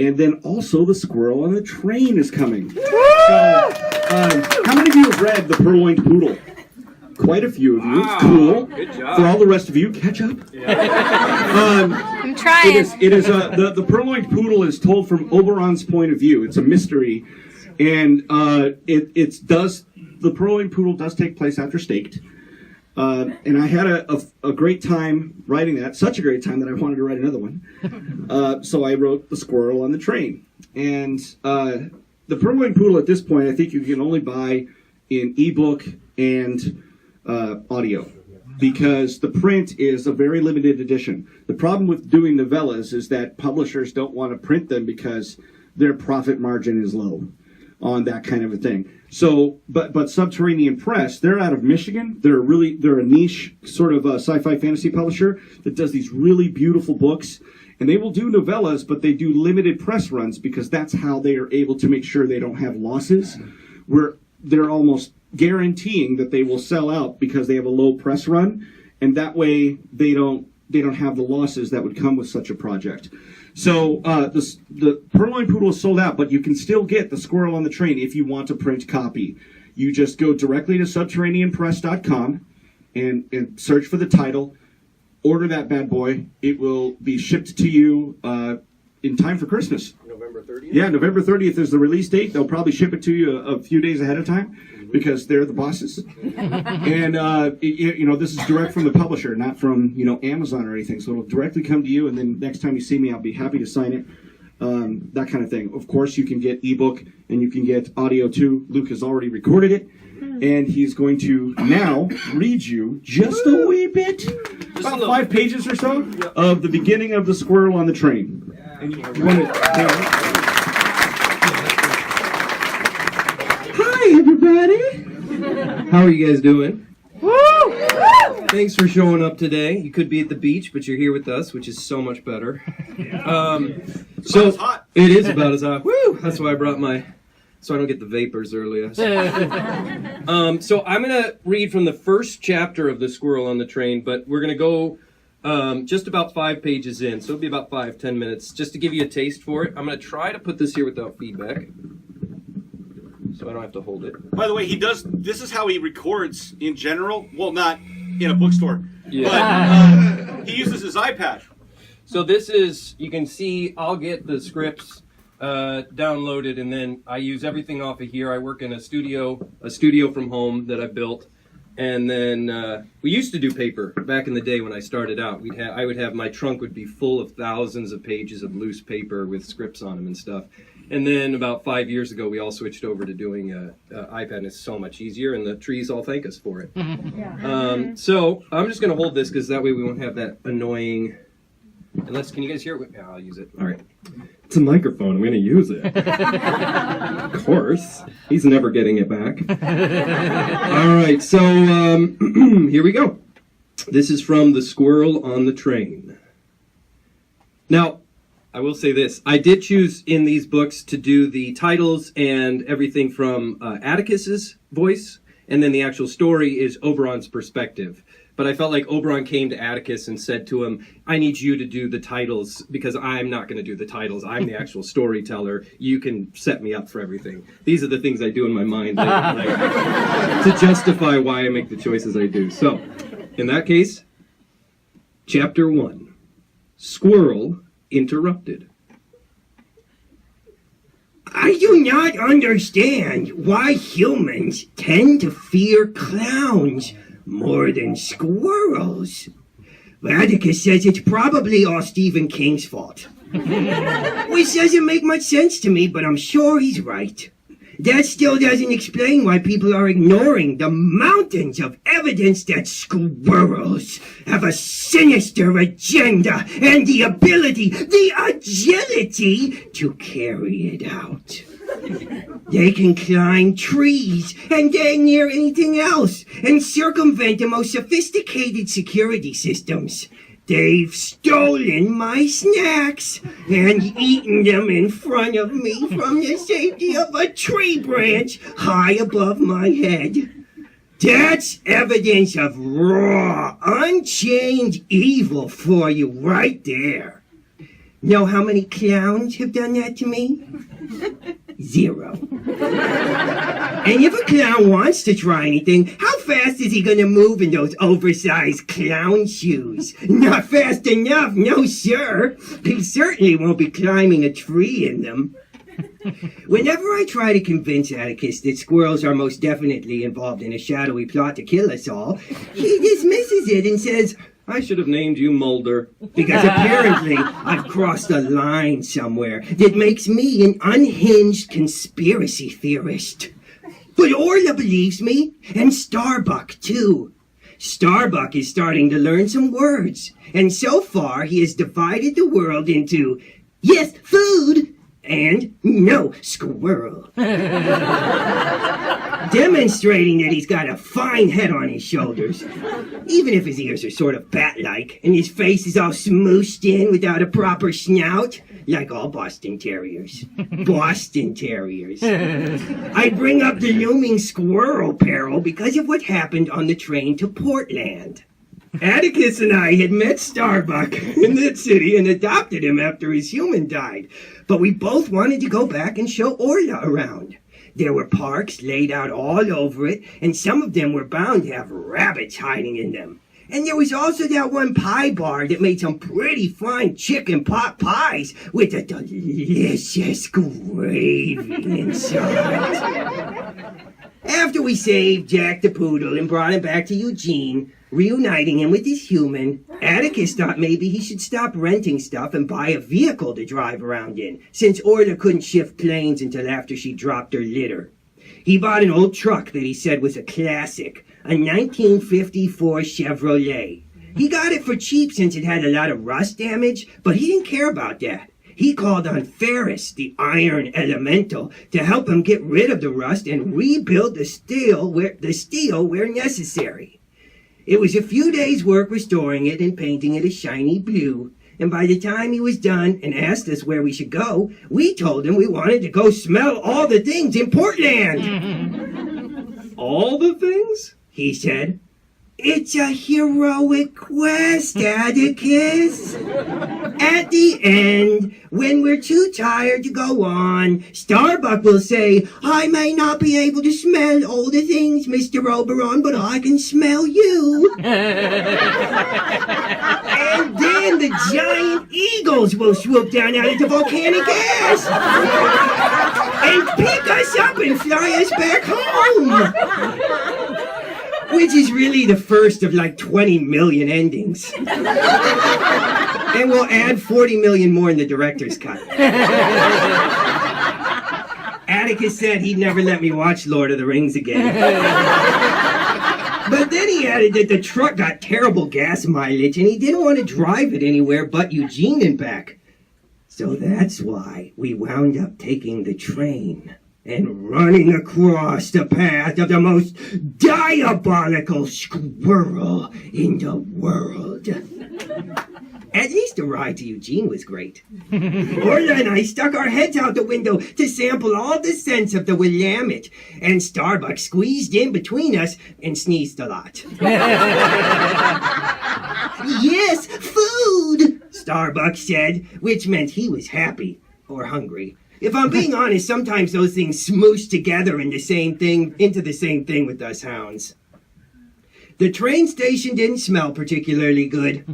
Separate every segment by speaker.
Speaker 1: And then also the Squirrel on the Train is coming. So, how many of you have read The Purloined Poodle? Quite a few of you.
Speaker 2: Wow,
Speaker 1: cool.
Speaker 2: Good job.
Speaker 1: For all the rest of you, catch up.
Speaker 3: I'm trying.
Speaker 1: It is the Purloined Poodle is told from Oberon's point of view. It's a mystery, and the Purloined Poodle does take place after Staked. And I had a great time writing that, such a great time that I wanted to write another one. So I wrote The Squirrel on the Train. And the Purloined Poodle at this point, I think you can only buy in ebook and audio, because the print is a very limited edition. The problem with doing novellas is that publishers don't want to print them because their profit margin is low on that kind of a thing. So, but Subterranean Press, they're out of Michigan. They're a niche sort of sci-fi fantasy publisher that does these really beautiful books. And they will do novellas, but they do limited press runs because that's how they are able to make sure they don't have losses. Where they're almost guaranteeing that they will sell out because they have a low press run, and that way they don't have the losses that would come with such a project. So the Purloined Poodle is sold out, but you can still get The Squirrel on the Train if you want a print copy. You just go directly to subterraneanpress.com and search for the title, order that bad boy. It will be shipped to you in time for Christmas.
Speaker 2: November 30th?
Speaker 1: Yeah, November 30th is the release date. They'll probably ship it to you a few days ahead of time because they're the bosses. And, this is direct from the publisher, not from, Amazon or anything. So it'll directly come to you, and then next time you see me, I'll be happy to sign it, that kind of thing. Of course, you can get ebook and you can get audio too. Luke has already recorded it, and he's going to now read you just a wee bit, about 5 pages or so, of the beginning of The Squirrel on the Train. And you want to...
Speaker 4: Hi, everybody. How are you guys doing? Woo! Thanks for showing up today. You could be at the beach, but you're here with us, which is so much better.
Speaker 1: So hot.
Speaker 4: It is about as hot. Woo! That's why I brought so I don't get the vapors earlier. So I'm going to read from the first chapter of The Squirrel on the Train, but we're going to go just about 5 pages in, so it'll be about 5-10 minutes, just to give you a taste for it. I'm going to try to put this here without feedback, so I don't have to hold it.
Speaker 1: By the way, this is how he records in general. Well, not in a bookstore, but he uses his iPad.
Speaker 4: So this is, you can see, I'll get the scripts downloaded, and then I use everything off of here. I work in a studio from home that I built. And then we used to do paper back in the day when I started out. My trunk would be full of thousands of pages of loose paper with scripts on them and stuff. And then about 5 years ago, we all switched over to doing iPad, and it's so much easier, and the trees all thank us for it. So I'm just going to hold this because that way we won't have that annoying... Can you guys hear it? Yeah, I'll use it. All right. It's a microphone. I'm going to use it. Of course. He's never getting it back. All right. So here we go. This is from The Squirrel on the Train. Now, I will say this. I did choose in these books to do the titles and everything from Atticus's voice, and then the actual story is Oberon's perspective. But I felt like Oberon came to Atticus and said to him, I need you to do the titles because I'm not going to do the titles. I'm the actual storyteller. You can set me up for everything. These are the things I do in my mind to justify why I make the choices I do. So, in that case, Chapter 1, Squirrel Interrupted.
Speaker 5: I do not understand why humans tend to fear clowns more than squirrels. Atticus says it's probably all Stephen King's fault. Which doesn't make much sense to me, but I'm sure he's right. That still doesn't explain why people are ignoring the mountains of evidence that squirrels have a sinister agenda and the ability, the agility to carry it out. They can climb trees and dang near anything else and circumvent the most sophisticated security systems. They've stolen my snacks and eaten them in front of me from the safety of a tree branch high above my head. That's evidence of raw, unchained evil for you right there. Know how many clowns have done that to me? 0. And if a clown wants to try anything, how fast is he going to move in those oversized clown shoes? Not fast enough, no sir. He certainly won't be climbing a tree in them. Whenever I try to convince Atticus that squirrels are most definitely involved in a shadowy plot to kill us all, he dismisses it and says,
Speaker 4: I should have named you Mulder.
Speaker 5: because apparently I've crossed a line somewhere that makes me an unhinged conspiracy theorist. But Orla believes me, and Starbuck too. Starbuck is starting to learn some words, and so far he has divided the world into, yes, food, and no, squirrel. Demonstrating that he's got a fine head on his shoulders, even if his ears are sort of bat-like, and his face is all smooshed in without a proper snout, like all Boston Terriers. Boston Terriers. I bring up the looming squirrel peril because of what happened on the train to Portland. Atticus and I had met Starbuck in that city and adopted him after his human died, but we both wanted to go back and show Orla around. There were parks laid out all over it, and some of them were bound to have rabbits hiding in them. And there was also that one pie bar that made some pretty fine chicken pot pies with a delicious gravy inside. After we saved Jack the Poodle and brought him back to Eugene, reuniting him with his human, Atticus thought maybe he should stop renting stuff and buy a vehicle to drive around in, since Orla couldn't shift planes until after she dropped her litter. He bought an old truck that he said was a classic, a 1954 Chevrolet. He got it for cheap since it had a lot of rust damage, but he didn't care about that. He called on Ferris, the iron elemental, to help him get rid of the rust and rebuild the steel where necessary. It was a few days' work restoring it and painting it a shiny blue, and by the time he was done and asked us where we should go, we told him we wanted to go smell all the things in Portland.
Speaker 4: All the things?
Speaker 5: He said. It's a heroic quest, Atticus. At the end, when we're too tired to go on, Starbuck will say, I may not be able to smell all the things, Mr. Oberon, but I can smell you. And then the giant eagles will swoop down out of the volcanic ash and pick us up and fly us back home. Which is really the first of like 20 million endings. And we'll add 40 million more in the director's cut. Atticus said he'd never let me watch Lord of the Rings again. But then he added that the truck got terrible gas mileage and he didn't want to drive it anywhere but Eugene and back. So that's why we wound up taking the train and running across the path of the most diabolical squirrel in the world. At least the ride to Eugene was great. Orla and I stuck our heads out the window to sample all the scents of the Willamette, and Starbuck squeezed in between us and sneezed a lot. Yes, food, Starbuck said, which meant he was happy or hungry. If I'm being honest, sometimes those things smoosh together into the same thing with us hounds. The train station didn't smell particularly good.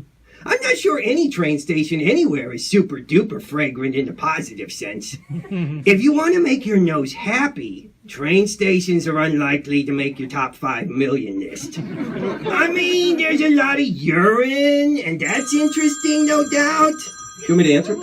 Speaker 5: I'm not sure any train station anywhere is super duper fragrant in the positive sense. If you want to make your nose happy, train stations are unlikely to make your top 5 million list. I mean, there's a lot of urine, and that's interesting, no doubt.
Speaker 4: You want me to answer?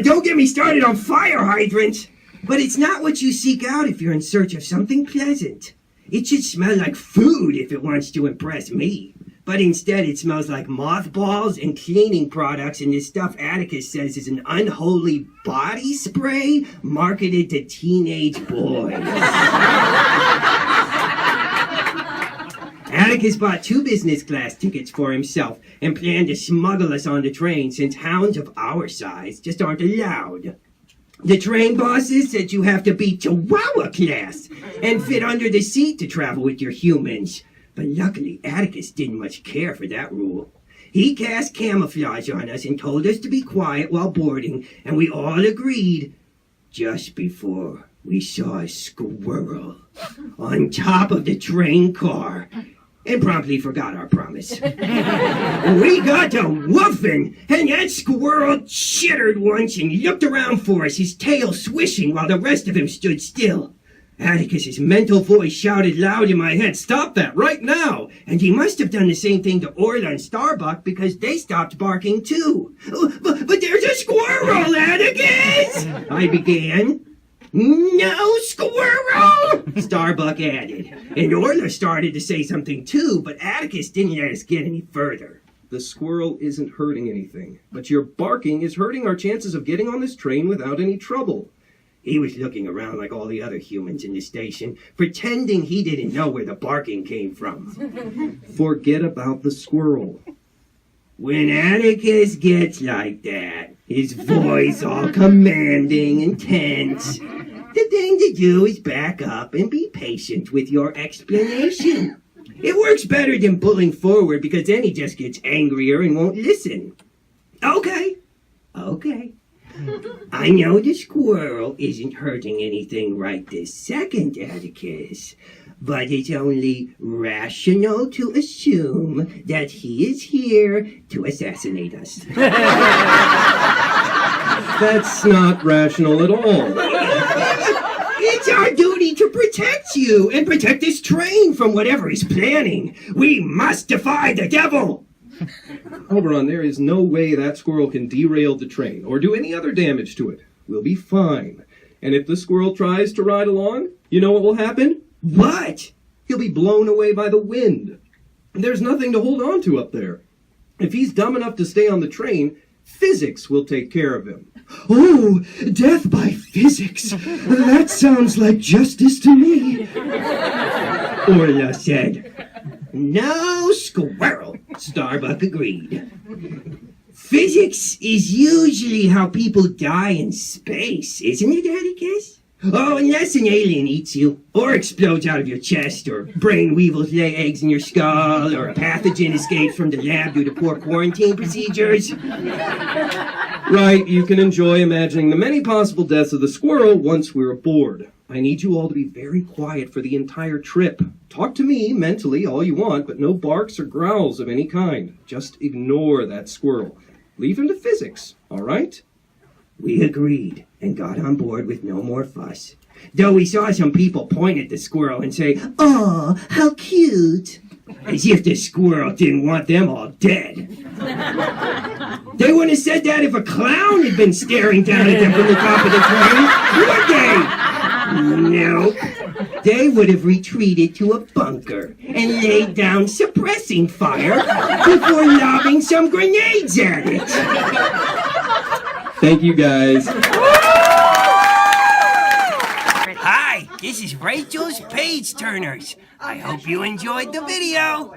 Speaker 5: Don't get me started on fire hydrants. But it's not what you seek out if you're in search of something pleasant. It should smell like food if it wants to impress me. But instead it smells like mothballs and cleaning products and this stuff Atticus says is an unholy body spray marketed to teenage boys. Atticus bought 2 business class tickets for himself and planned to smuggle us on the train since hounds of our size just aren't allowed. The train bosses said you have to be Chihuahua class and fit under the seat to travel with your humans. But luckily, Atticus didn't much care for that rule. He cast camouflage on us and told us to be quiet while boarding, and we all agreed just before we saw a squirrel on top of the train car and promptly forgot our promise. We got to woofing, and that squirrel chittered once and looked around for us, his tail swishing while the rest of him stood still. Atticus's mental voice shouted loud in my head, "Stop that right now!" And he must have done the same thing to Orla and Starbuck because they stopped barking too. But there's a squirrel, Atticus! I began. "No squirrel!" Starbuck added. And Orla started to say something too, but Atticus didn't let us get any further.
Speaker 4: The squirrel isn't hurting anything, but your barking is hurting our chances of getting on this train without any trouble.
Speaker 5: He was looking around like all the other humans in the station, pretending he didn't know where the barking came from.
Speaker 4: Forget about the squirrel.
Speaker 5: When Atticus gets like that, his voice all commanding and tense, the thing to do is back up and be patient with your explanation. It works better than pulling forward because then he just gets angrier and won't listen. Okay. I know the squirrel isn't hurting anything right this second, Atticus, but it's only rational to assume that he is here to assassinate us.
Speaker 4: That's not rational at all.
Speaker 5: It's our duty to protect you and protect this train from whatever he's planning. We must defy the devil.
Speaker 4: Oberon, there is no way that squirrel can derail the train or do any other damage to it. We'll be fine. And if the squirrel tries to ride along, you know what will happen?
Speaker 5: What?
Speaker 4: He'll be blown away by the wind. There's nothing to hold on to up there. If he's dumb enough to stay on the train, physics will take care of him.
Speaker 5: Oh, death by physics. That sounds like justice to me. Orla said. No squirrel, Starbuck agreed. Physics is usually how people die in space, isn't it, Atticus? Oh, unless an alien eats you, or explodes out of your chest, or brain weevils lay eggs in your skull, or a pathogen escapes from the lab due to poor quarantine procedures.
Speaker 4: Right, you can enjoy imagining the many possible deaths of the squirrel once we're aboard. I need you all to be very quiet for the entire trip. Talk to me mentally all you want, but no barks or growls of any kind. Just ignore that squirrel. Leave him to physics, all right?
Speaker 5: We agreed and got on board with no more fuss. Though we saw some people point at the squirrel and say, "Aw, how cute." As if the squirrel didn't want them all dead. They wouldn't have said that if a clown had been staring down at them from the top of the train, would they? Nope. They would have retreated to a bunker and laid down suppressing fire before lobbing some grenades at it.
Speaker 4: Thank you, guys.
Speaker 5: Hi, this is Rachel's Page Turners. I hope you enjoyed the video.